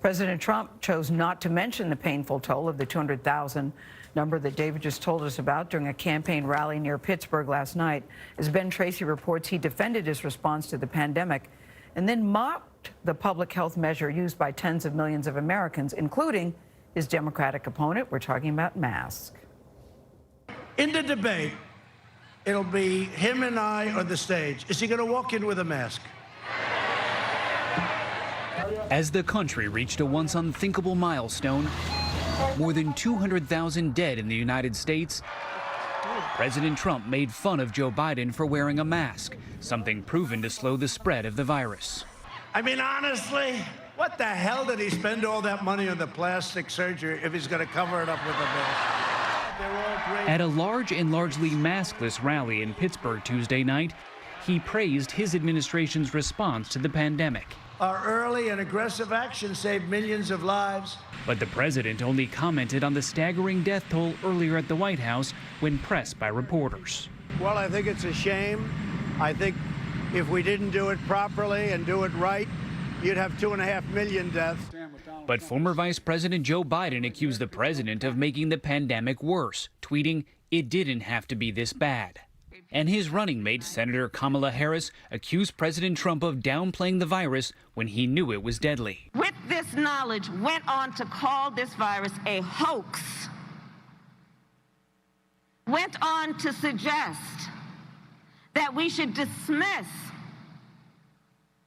President Trump chose not to mention the painful toll of the 200,000 number that David just told us about during a campaign rally near Pittsburgh last night. As Ben Tracy reports, he defended his response to the pandemic and then mocked the public health measure used by tens of millions of Americans, including his Democratic opponent. We're talking about masks. In the debate, it'll be him and I on the stage. Is he going to walk in with a mask? As the country reached a once unthinkable milestone, more than 200,000 dead in the United States, President Trump made fun of Joe Biden for wearing a mask, something proven to slow the spread of the virus. I mean, honestly, what the hell did he spend all that money on the plastic surgery if he's going to cover it up with a mask? They're all great. At a large and largely maskless rally in Pittsburgh Tuesday night, he praised his administration's response to the pandemic. Our early and aggressive action saved millions of lives. But the president only commented on the staggering death toll earlier at the White House when pressed by reporters. Well, I think it's a shame. I think if we didn't do it properly and do it right, you'd have 2.5 million deaths. But former Vice President Joe Biden accused the president of making the pandemic worse, tweeting, "It didn't have to be this bad." And his running mate, Senator Kamala Harris, accused President Trump of downplaying the virus when he knew it was deadly. With this knowledge, went on to call this virus a hoax. Went on to suggest that we should dismiss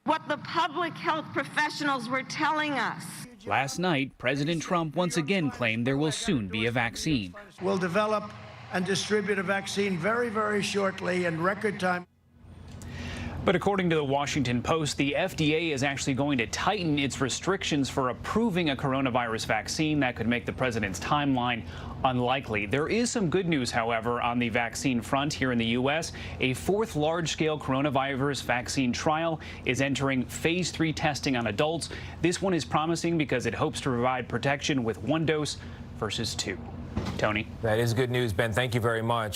what the public health professionals were telling us. Last night, President Trump once again claimed there will soon be a vaccine. We'll develop and distribute a vaccine very, very shortly in record time. But according to the Washington Post, the FDA is actually going to tighten its restrictions for approving a coronavirus vaccine that could make the president's timeline unlikely. There is some good news, however, on the vaccine front here in the U.S. A fourth large-scale coronavirus vaccine trial is entering phase 3 testing on adults. This one is promising because it hopes to provide protection with 1 dose versus 2. Tony? That is good news, Ben. Thank you very much.